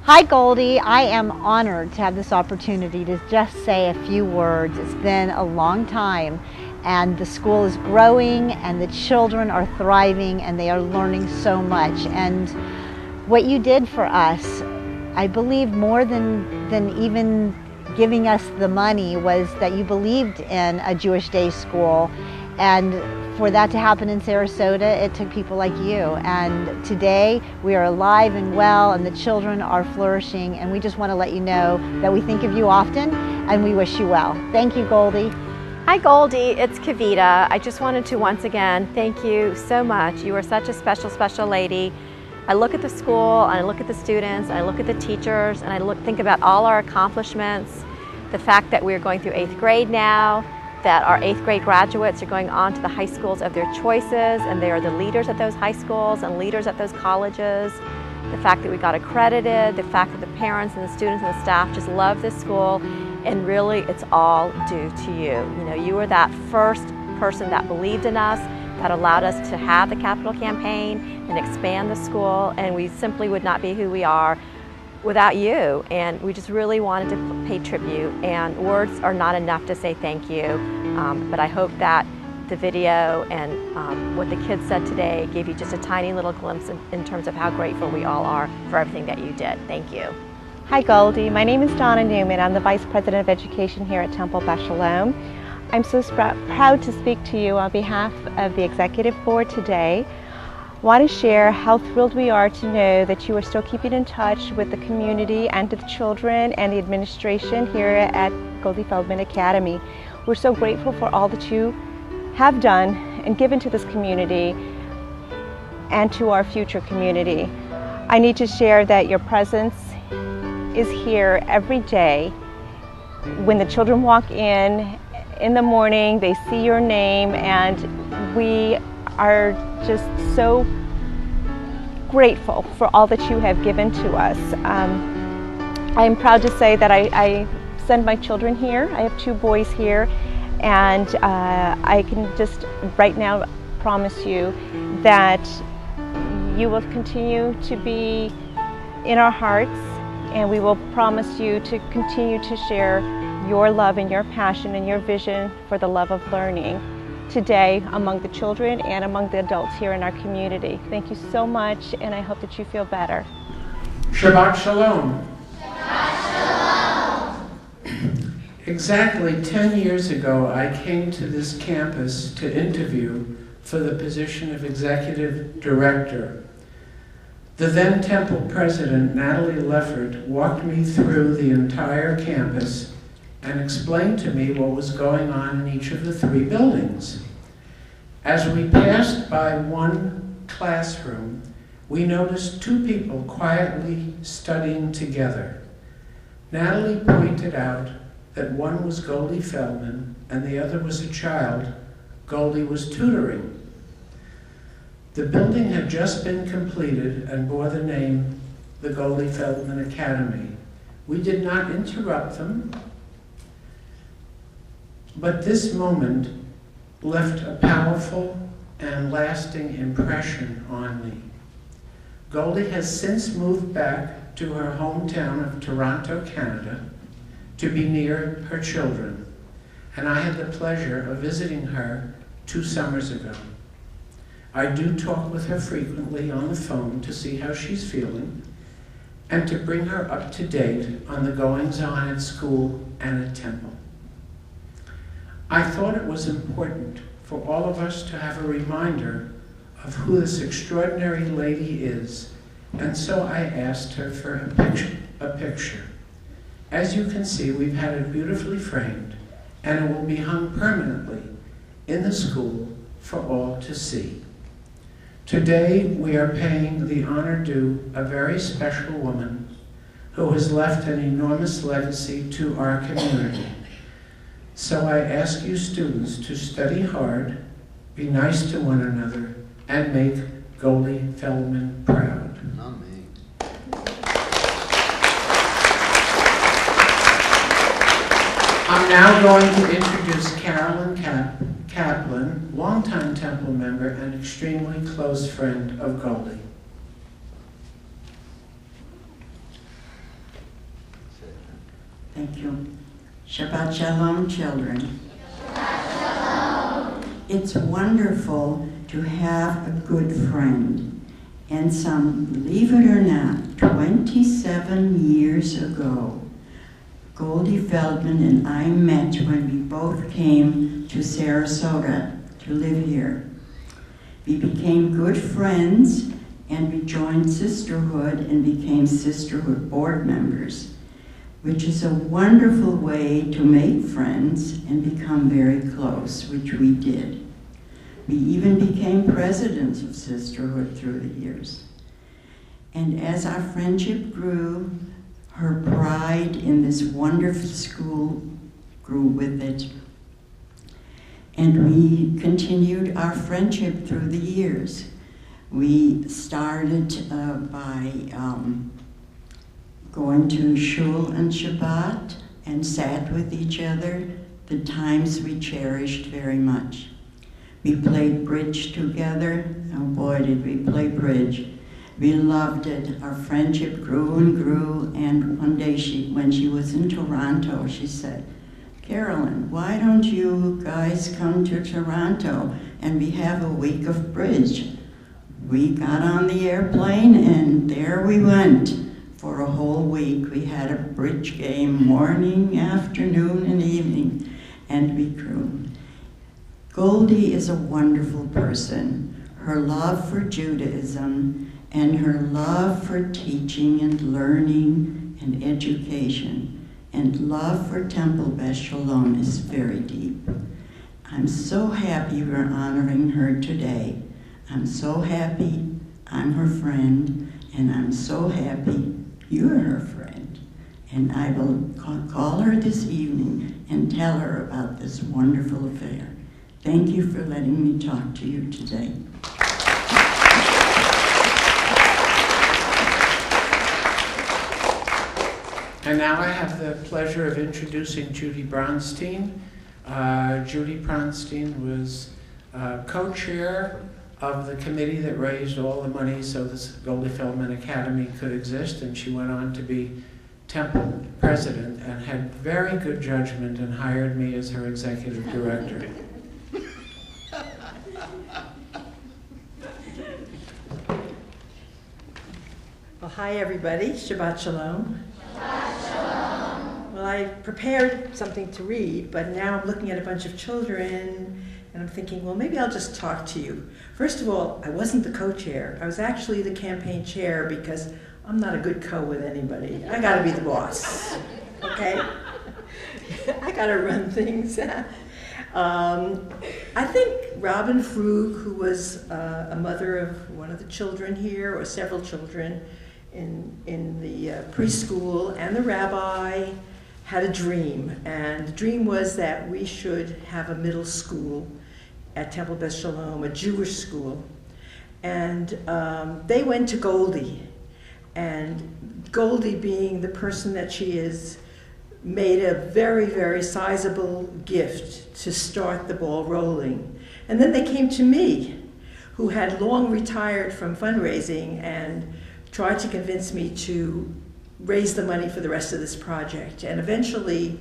Hi Goldie, I am honored to have this opportunity to just say a few words. It's been a long time and the school is growing and the children are thriving and they are learning so much. And what you did for us, I believe more than even giving us the money, was that you believed in a Jewish day school. And for that to happen in Sarasota, it took people like you. And today we are alive and well and the children are flourishing, and we just want to let you know that we think of you often and we wish you well. Thank you, Goldie. Hi Goldie, it's Kavita. I just wanted to once again thank you so much. You are such a special, special lady. I look at the school and I look at the students and I look at the teachers and I think about all our accomplishments, the fact that we're going through 8th grade now, that our 8th grade graduates are going on to the high schools of their choices and they are the leaders at those high schools and leaders at those colleges. The fact that we got accredited, the fact that the parents and the students and the staff just love this school, and really it's all due to you. You know, you were that first person that believed in us, that allowed us to have the capital campaign and expand the school, and we simply would not be who we are without you, and we just really wanted to pay tribute, and words are not enough to say thank you, but I hope that the video and what the kids said today gave you just a tiny little glimpse in terms of how grateful we all are for everything that you did. Thank you. Hi Goldie, my name is Donna Newman. I'm the Vice President of Education here at Temple Beth Shalom. I'm so proud to speak to you on behalf of the Executive Board today. I want to share how thrilled we are to know that you are still keeping in touch with the community and the children and the administration here at Goldie Feldman Academy. We're so grateful for all that you have done and given to this community and to our future community. I need to share that your presence is here every day. When the children walk in the morning, they see your name, and we are just so grateful for all that you have given to us. I am proud to say that I send my children here. I have 2 boys here, and I can just right now promise you that you will continue to be in our hearts, and we will promise you to continue to share your love and your passion and your vision for the love of learning today among the children and among the adults here in our community. Thank you so much, and I hope that you feel better. Shabbat Shalom. Shabbat Shalom. Exactly 10 years ago, I came to this campus to interview for the position of Executive Director. The then Temple President, Natalie Leffert, walked me through the entire campus and explained to me what was going on in each of the 3 buildings. As we passed by one classroom, we noticed 2 people quietly studying together. Natalie pointed out that one was Goldie Feldman and the other was a child Goldie was tutoring. The building had just been completed and bore the name the Goldie Feldman Academy. We did not interrupt them, but this moment left a powerful and lasting impression on me. Goldie has since moved back to her hometown of Toronto, Canada, to be near her children, and I had the pleasure of visiting her 2 summers ago. I do talk with her frequently on the phone to see how she's feeling and to bring her up to date on the goings-on at school and at Temple. I thought it was important for all of us to have a reminder of who this extraordinary lady is, and so I asked her for a picture. As you can see, we've had it beautifully framed, and it will be hung permanently in the school for all to see. Today, we are paying the honor due a very special woman who has left an enormous legacy to our community. So I ask you students to study hard, be nice to one another, and make Goldie Feldman proud. Amen. I'm now going to introduce Carolyn Kaplan, longtime Temple member and extremely close friend of Goldie. Thank you. Shabbat Shalom, children. Shabbat Shalom. It's wonderful to have a good friend. And believe it or not, 27 years ago, Goldie Feldman and I met when we both came to Sarasota to live here. We became good friends, and we joined Sisterhood and became Sisterhood board members, which is a wonderful way to make friends and become very close, which we did. We even became presidents of Sisterhood through the years. And as our friendship grew, her pride in this wonderful school grew with it. And we continued our friendship through the years. We started by going to shul and Shabbat and sat with each other, the times we cherished very much. We played bridge together. Oh boy, did we play bridge. We loved it. Our friendship grew and grew, and one day when she was in Toronto, she said, "Carolyn, why don't you guys come to Toronto and we have a week of bridge?" We got on the airplane and there we went. For a whole week, we had a bridge game morning, afternoon, and evening, and we grew. Goldie is a wonderful person. Her love for Judaism and her love for teaching and learning and education and love for Temple Beth Shalom is very deep. I'm so happy we're honoring her today. I'm so happy I'm her friend, and I'm so happy you're her friend. And I will call her this evening and tell her about this wonderful affair. Thank you for letting me talk to you today. And now I have the pleasure of introducing Judy Bronstein. Judy Bronstein was co-chair of the committee that raised all the money so this Goldie Feldman Academy could exist, and she went on to be Temple president and had very good judgment and hired me as her executive director. Well, hi everybody, Shabbat Shalom. Shabbat Shalom. Well, I prepared something to read, but now I'm looking at a bunch of children and I'm thinking, well, maybe I'll just talk to you. First of all, I wasn't the co-chair. I was actually the campaign chair because I'm not a good co with anybody. I gotta be the boss, okay? I gotta run things. I think Robin Frug, who was a mother of one of the children here, or several children in the preschool, and the rabbi had a dream. And the dream was that we should have a middle school at Temple Beth Shalom, a Jewish school. And they went to Goldie. And Goldie, being the person that she is, made a very, very sizable gift to start the ball rolling. And then they came to me, who had long retired from fundraising, and tried to convince me to raise the money for the rest of this project. And eventually,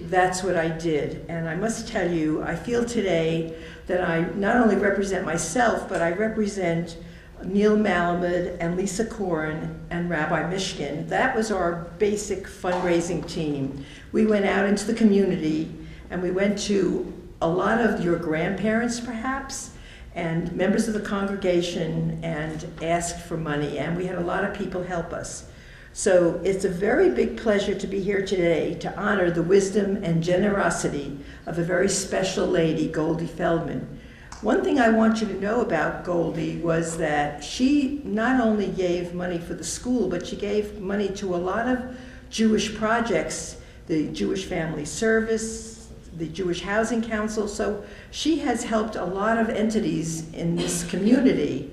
that's what I did. And I must tell you, I feel today that I not only represent myself, but I represent Neil Malamed and Lisa Korn and Rabbi Mishkin. That was our basic fundraising team. We went out into the community and we went to a lot of your grandparents perhaps and members of the congregation and asked for money, and we had a lot of people help us. So it's a very big pleasure to be here today to honor the wisdom and generosity of a very special lady, Goldie Feldman. One thing I want you to know about Goldie was that she not only gave money for the school, but she gave money to a lot of Jewish projects, the Jewish Family Service, the Jewish Housing Council. So she has helped a lot of entities in this community.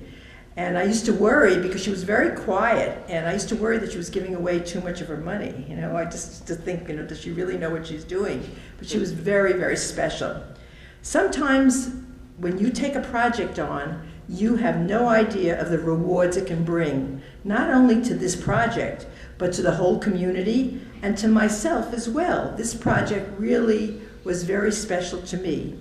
And I used to worry because she was very quiet, and I used to worry that she was giving away too much of her money. You know, I just to think, you know, does she really know what she's doing? But she was very, very special. Sometimes when you take a project on, You have no idea of the rewards it can bring, not only to this project, but to the whole community and to myself as well. This project really was very special to me.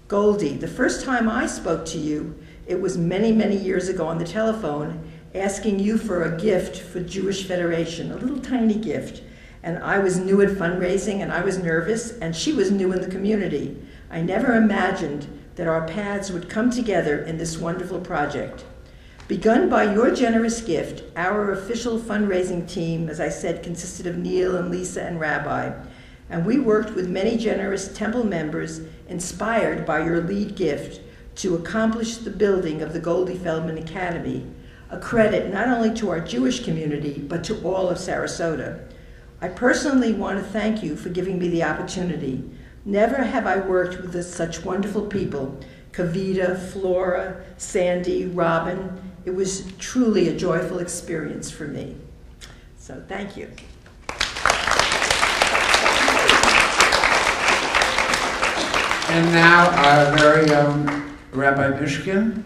Goldie, the first time I spoke to you, it was many, many years ago on the telephone, asking you for a gift for Jewish Federation, a little tiny gift. And I was new at fundraising and I was nervous, and she was new in the community. I never imagined that our paths would come together in this wonderful project. Begun by your generous gift, our official fundraising team, as I said, consisted of Neil and Lisa and Rabbi, and we worked with many generous temple members inspired by your lead gift to accomplish the building of the Goldie Feldman Academy, a credit not only to our Jewish community, but to all of Sarasota. I personally want to thank you for giving me the opportunity. Never have I worked with such wonderful people, Kavita, Flora, Sandy, Robin. It was truly a joyful experience for me. So thank you. And now our very own Rabbi Mishkin.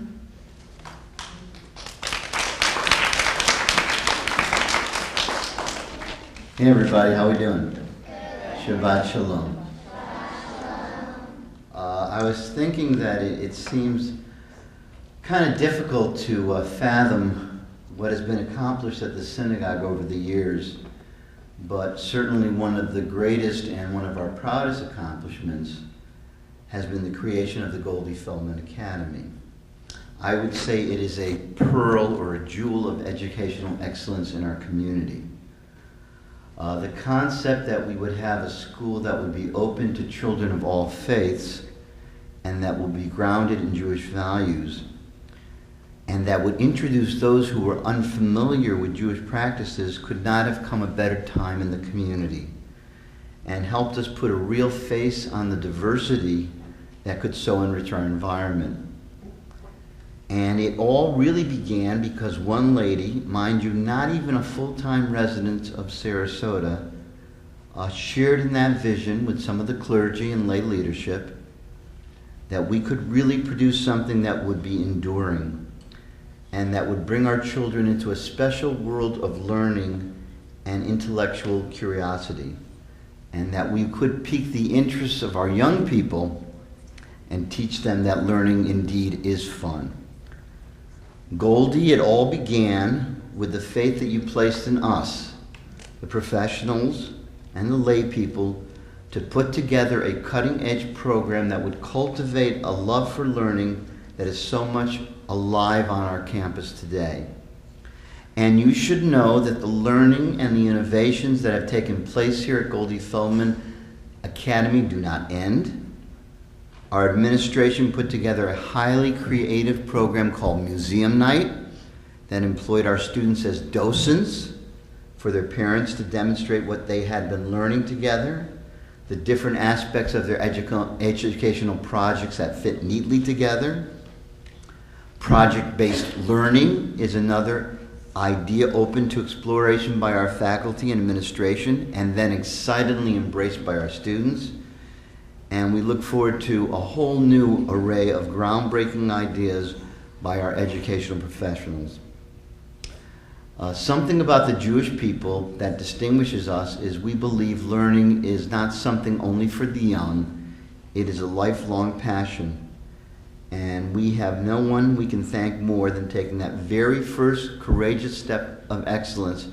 Hey everybody, how we doing? Shabbat Shalom. I was thinking that it seems kind of difficult to fathom what has been accomplished at the synagogue over the years, but certainly one of the greatest and one of our proudest accomplishments has been the creation of the Goldie Feldman Academy. I would say it is a pearl or a jewel of educational excellence in our community. The concept that we would have a school that would be open to children of all faiths and that will be grounded in Jewish values and that would introduce those who were unfamiliar with Jewish practices could not have come a better time in the community, and helped us put a real face on the diversity that could so enrich our environment. And it all really began because one lady, mind you, not even a full-time resident of Sarasota, shared in that vision with some of the clergy and lay leadership that we could really produce something that would be enduring and that would bring our children into a special world of learning and intellectual curiosity, and that we could pique the interests of our young people and teach them that learning indeed is fun. Goldie, it all began with the faith that you placed in us, the professionals and the lay people, to put together a cutting-edge program that would cultivate a love for learning that is so much alive on our campus today. And you should know that the learning and the innovations that have taken place here at Goldie Feldman Academy do not end. Our administration put together a highly creative program called Museum Night that employed our students as docents for their parents to demonstrate what they had been learning together, the different aspects of their educational projects that fit neatly together. Project-based learning is another idea open to exploration by our faculty and administration, and then excitedly embraced by our students. And we look forward to a whole new array of groundbreaking ideas by our educational professionals. Something about the Jewish people that distinguishes us is we believe learning is not something only for the young. It is a lifelong passion. And we have no one we can thank more than taking that very first courageous step of excellence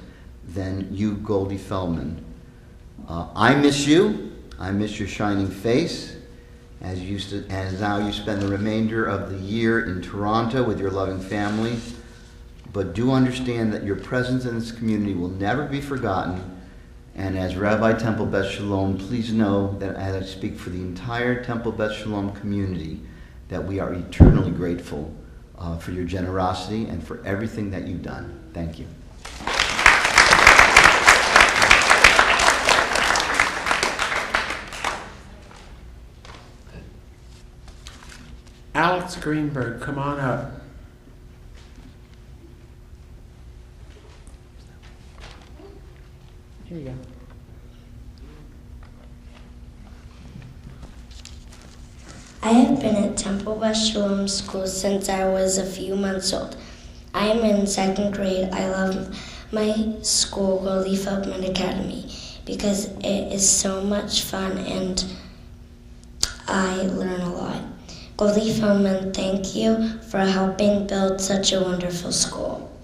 than you, Goldie Feldman. I miss you. I miss your shining face as now you spend the remainder of the year in Toronto with your loving family. But do understand that your presence in this community will never be forgotten. And as Rabbi Temple Beth Shalom, please know that as I speak for the entire Temple Beth Shalom community, that we are eternally grateful for your generosity and for everything that you've done. Thank you. Alex Greenberg, come on up. Here you go. I have been at Temple West Shalom School since I was a few months old. I am in 2nd grade. I love my school, Goldie Feldman Academy, because it is so much fun and I learn a lot. Goldie Feldman, thank you for helping build such a wonderful school.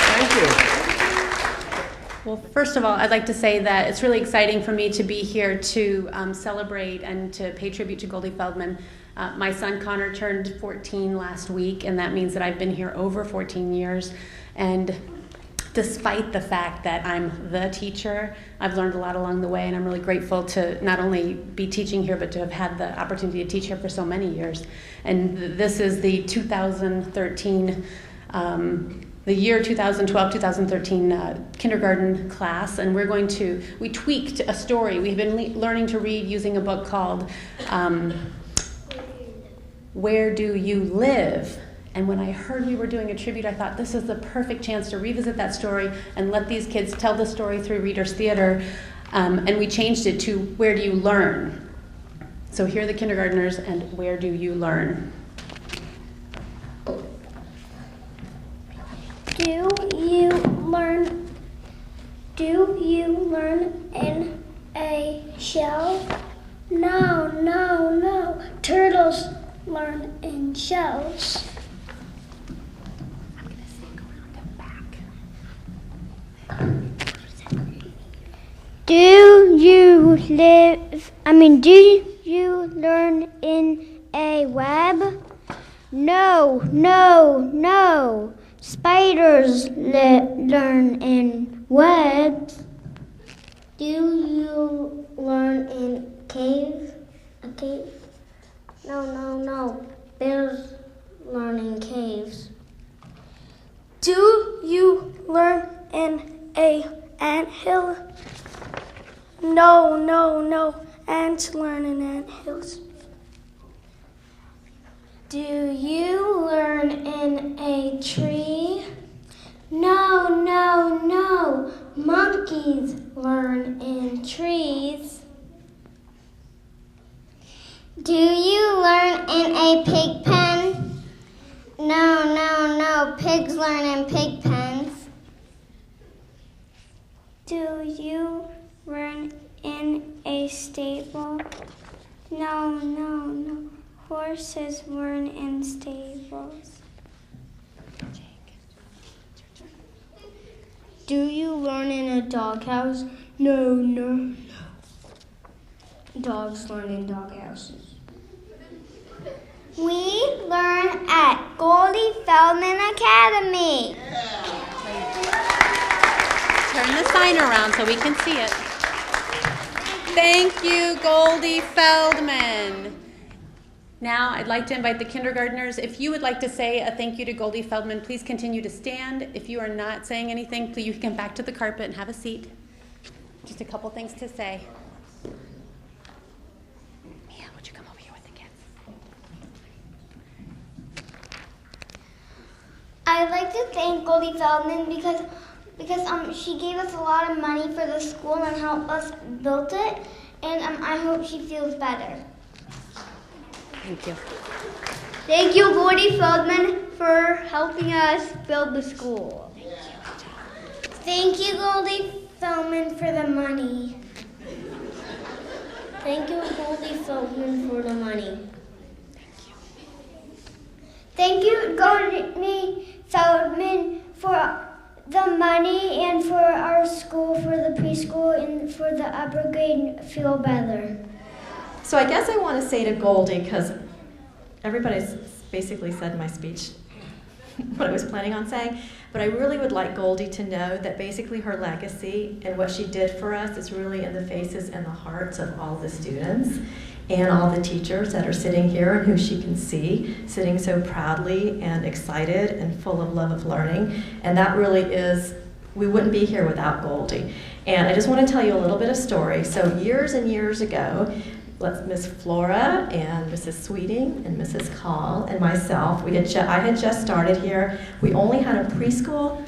Thank you. Well, first of all, I'd like to say that it's really exciting for me to be here to celebrate and to pay tribute to Goldie Feldman. My son Connor turned 14 last week, and that means that I've been here over 14 years. And despite the fact that I'm the teacher, I've learned a lot along the way, and I'm really grateful to not only be teaching here, but to have had the opportunity to teach here for so many years. And this is the 2013, the year 2012-2013 kindergarten class, and we tweaked a story. We've been learning to read using a book called Where Do You Live? And when I heard we were doing a tribute, I thought this is the perfect chance to revisit that story and let these kids tell the story through Reader's Theater. And we changed it to Where Do You Learn? So here are the kindergartners and Where Do You Learn? Do you learn in a shell? No. Turtles learn in shells. Do you learn in a web? No. Spiders learn in webs. Do you learn in cave? A cave? No. Bears learn in caves. Do you learn in a anthill? No. Ants learn in anthills. Do you learn in a tree? No. Monkeys learn in trees. Do you learn in a pig pen? No. Pigs learn in pig pens. Do you learn in a stable? No. Horses learn in stables. Do you learn in a doghouse? No. Dogs learn in doghouses. We learn at Goldie Feldman Academy. Turn the sign around so we can see it. Thank you, Goldie Feldman. Now, I'd like to invite the kindergartners. If you would like to say a thank you to Goldie Feldman, please continue to stand. If you are not saying anything, please you can come back to the carpet and have a seat. Just a couple things to say. Mia, would you come over here with the kids? I'd like to thank Goldie Feldman because she gave us a lot of money for the school and helped us build it, and I hope she feels better. Thank you. Thank you, Goldie Feldman, for helping us build the school. Thank you, Goldie Feldman, for the money. Thank you, Goldie Feldman, for the money. Thank you, Goldie Feldman, for the money and for our school, for the preschool, and for the upper grade feel better. So I guess I want to say to Goldie, because everybody's basically said in my speech what I was planning on saying, but I really would like Goldie to know that basically her legacy and what she did for us is really in the faces and the hearts of all the students and all the teachers that are sitting here and who she can see, sitting so proudly and excited and full of love of learning. And that really is, we wouldn't be here without Goldie. And I just want to tell you a little bit of story. So years and years ago, Miss Flora and Mrs. Sweeting and Mrs. Call and myself, I had just started here. We only had a preschool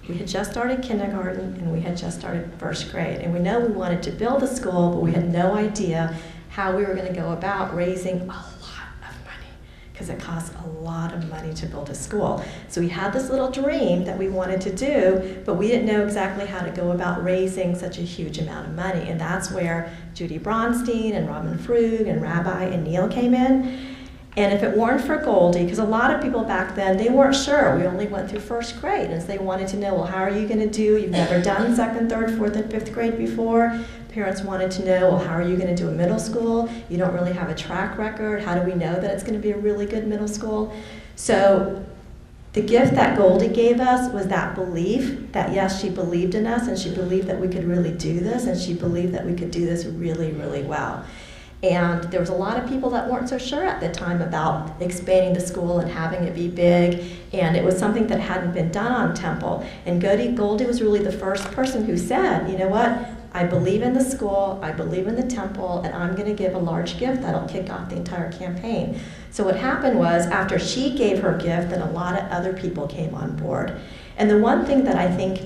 We had just started kindergarten and we had just started first grade. And we know we wanted to build a school, but we had no idea how we were going to go about raising a lot of money, because it costs a lot of money to build a school. So we had this little dream that we wanted to do, but we didn't know exactly how to go about raising such a huge amount of money. And that's where Judy Bronstein and Robin Frug and Rabbi and Neil came in. And if it weren't for Goldie, because a lot of people back then, they weren't sure. We only went through first grade, and so they wanted to know, well, how are you going to do? You've never done second, third, fourth, and fifth grade before. Parents wanted to know, well, how are you going to do a middle school? You don't really have a track record. How do we know that it's going to be a really good middle school? So the gift that Goldie gave us was that belief that, yes, she believed in us, and she believed that we could really do this, and she believed that we could do this really, really well. And there was a lot of people that weren't so sure at the time about expanding the school and having it be big, and it was something that hadn't been done on Temple. And Goldie was really the first person who said, you know what, I believe in the school, I believe in the Temple, and I'm going to give a large gift that'll kick off the entire campaign. So what happened was, after she gave her gift, then a lot of other people came on board. And the one thing that I think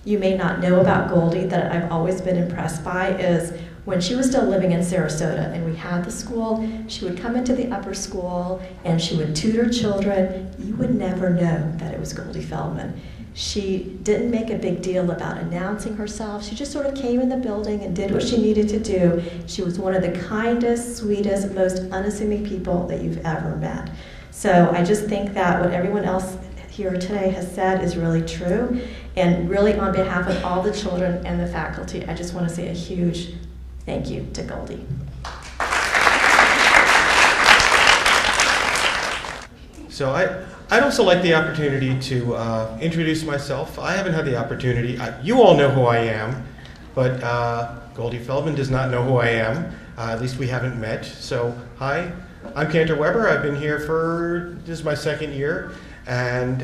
you may not know about Goldie that I've always been impressed by is, when she was still living in Sarasota and we had the school, she would come into the upper school and she would tutor children. You would never know that it was Goldie Feldman. She didn't make a big deal about announcing herself. She just sort of came in the building and did what she needed to do. She was one of the kindest, sweetest, most unassuming people that you've ever met. So I just think that what everyone else here today has said is really true. And really, on behalf of all the children and the faculty, I just want to say a huge thank you to Goldie. So I'd also like the opportunity to introduce myself. I haven't had the opportunity. You all know who I am, but Goldie Feldman does not know who I am. At least we haven't met. So hi, I'm Cantor Weber. I've been here this is my second year. And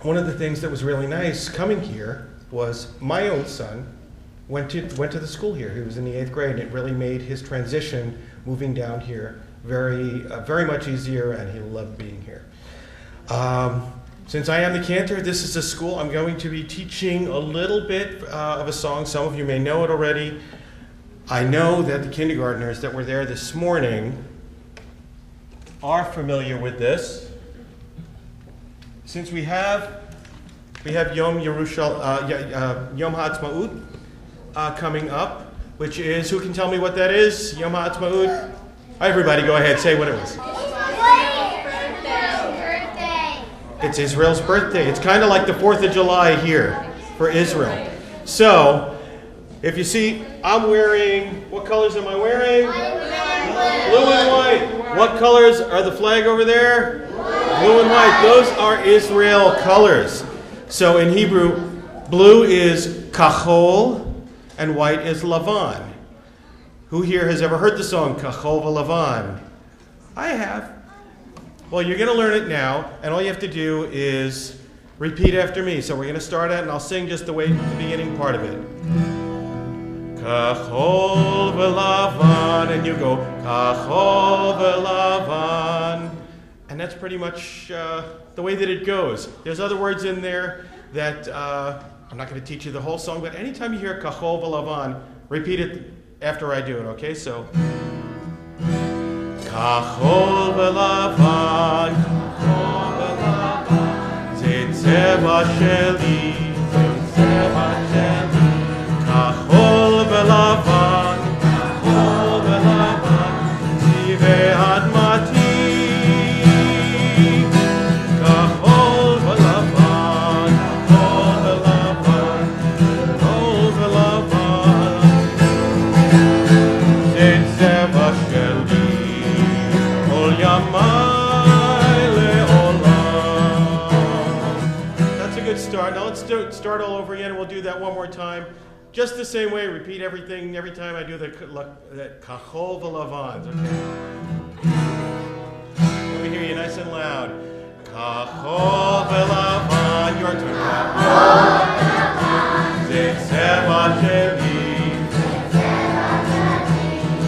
one of the things that was really nice coming here was my own son went to the school here. He was in the 8th grade, and it really made his transition moving down here very much easier, and he loved being here. Since I am the cantor, this is a school. I'm going to be teaching a little bit of a song. Some of you may know it already. I know that the kindergartners that were there this morning are familiar with this. Since we have Yom HaAtzmaut coming up, which is, who can tell me what that is? Yom HaAtzmaut? Everybody go ahead, say what it was. It's Israel's birthday. It's kind of like the 4th of July here for Israel. So, if you see, I'm wearing, what colors am I wearing? Blue and white. What colors are the flag over there? Blue and white. Those are Israel colors. So in Hebrew, blue is kachol and white is lavan. Who here has ever heard the song Kachol v'Lavan? I have. Well, you're going to learn it now, and all you have to do is repeat after me. So we're going to start out, and I'll sing just the beginning part of it. Kachol v'Lavan, and you go Kachol v'Lavan. And that's pretty much the way that it goes. There's other words in there that I'm not going to teach you the whole song, but anytime you hear Kachol v'Lavan, repeat it after I do it, okay? So, Kachol v'Lavan, Kachol v'Lavan, ze tzeva sheli, ze tzeva sheli, Kachol v'Lavan, Kachol v'Lavan, zivei admati. Start. Now let's start all over again, and we'll do that one more time. Just the same way, repeat everything every time I do the Kachol v'Lavan. Okay? Let me hear you nice and loud. Kachol v'Lavan, your turn. Kachol v'Lavan, ze tzeva sheli,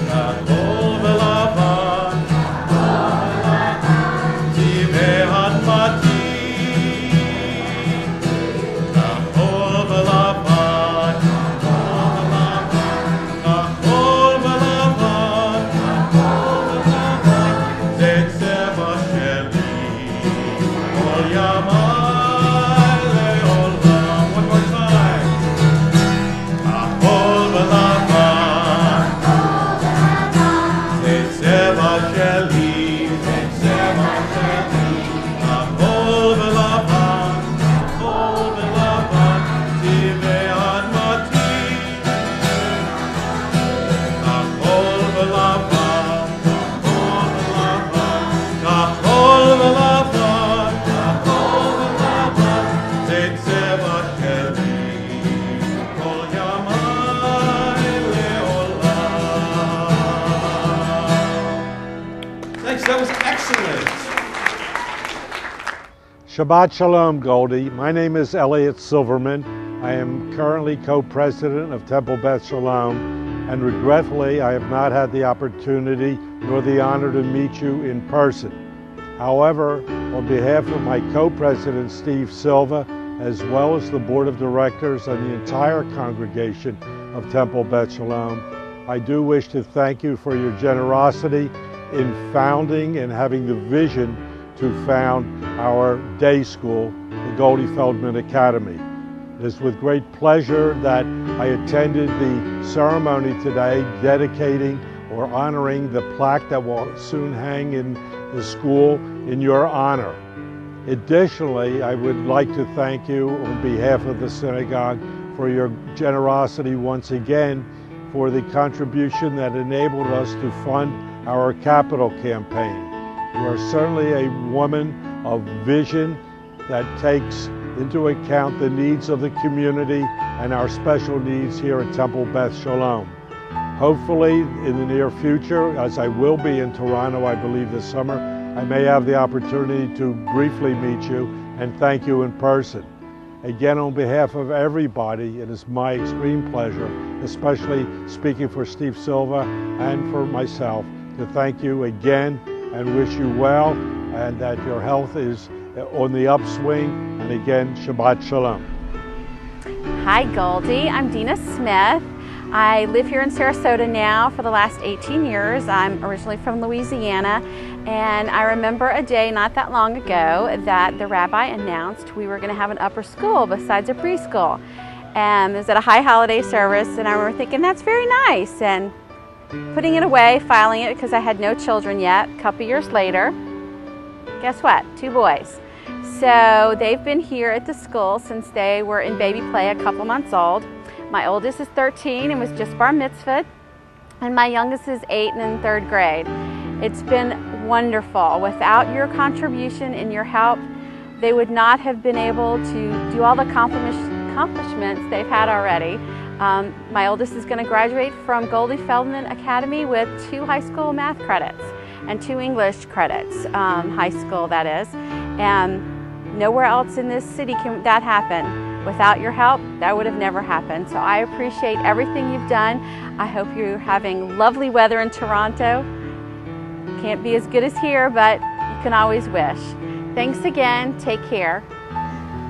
Kachol v'Lavan, zivei admati. Shabbat Shalom, Goldie. My name is Elliot Silverman. I am currently co-president of Temple Beth Shalom, and regretfully, I have not had the opportunity nor the honor to meet you in person. However, on behalf of my co-president, Steve Silva, as well as the board of directors and the entire congregation of Temple Beth Shalom, I do wish to thank you for your generosity in founding and having the vision to found our day school, the Goldie Feldman Academy. It is with great pleasure that I attended the ceremony today dedicating or honoring the plaque that will soon hang in the school in your honor. Additionally, I would like to thank you on behalf of the synagogue for your generosity once again for the contribution that enabled us to fund our capital campaign. You are certainly a woman of vision that takes into account the needs of the community and our special needs here at Temple Beth Shalom. Hopefully, in the near future, as I will be in Toronto, I believe this summer, I may have the opportunity to briefly meet you and thank you in person. Again, on behalf of everybody, it is my extreme pleasure, especially speaking for Steve Silva and for myself, to thank you again and wish you well and that your health is on the upswing. And again, Shabbat Shalom. Hi Goldie, I'm Dina Smith. I live here in Sarasota now for the last 18 years. I'm originally from Louisiana, and I remember a day not that long ago that the rabbi announced we were going to have an upper school besides a preschool. And it was at a high holiday service, and I remember thinking, that's very nice, and putting it away, filing it because I had no children yet. A couple years later, guess what? 2 boys. So they've been here at the school since they were in baby play, a couple months old. My oldest is 13 and was just bar mitzvahed, and my youngest is 8 and in 3rd grade. It's been wonderful. Without your contribution and your help, they would not have been able to do all the accomplishments they've had already. My oldest is going to graduate from Goldie Feldman Academy with 2 high school math credits and 2 English credits, high school that is. And nowhere else in this city can that happen. Without your help, that would have never happened. So I appreciate everything you've done. I hope you're having lovely weather in Toronto. Can't be as good as here, but you can always wish. Thanks again. Take care.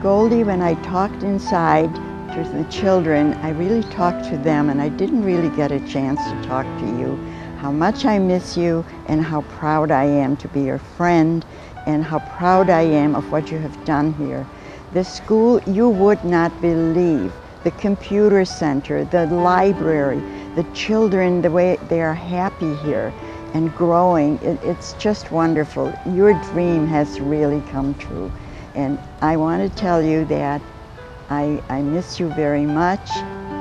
Goldie, when I talked inside to the children, I really talked to them, and I didn't really get a chance to talk to you. How much I miss you and how proud I am to be your friend and how proud I am of what you have done here. The school, you would not believe. The computer center, the library, the children, the way they are happy here and growing. It's just wonderful. Your dream has really come true. And I want to tell you that I miss you very much,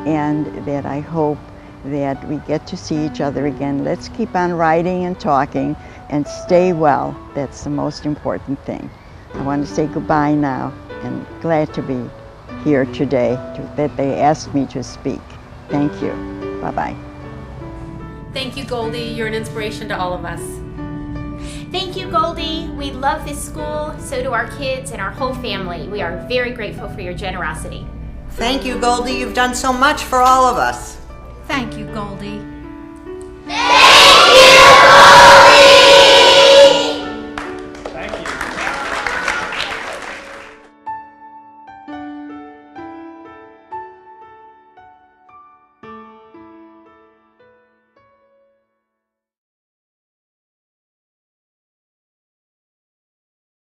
and that I hope that we get to see each other again. Let's keep on writing and talking and stay well. That's the most important thing. I want to say goodbye now, and glad to be here today, that they asked me to speak. Thank you. Bye-bye. Thank you, Goldie. You're an inspiration to all of us. Thank you, Goldie. We love this school, so do our kids and our whole family. We are very grateful for your generosity. Thank you, Goldie. You've done so much for all of us. Thank you, Goldie. Thank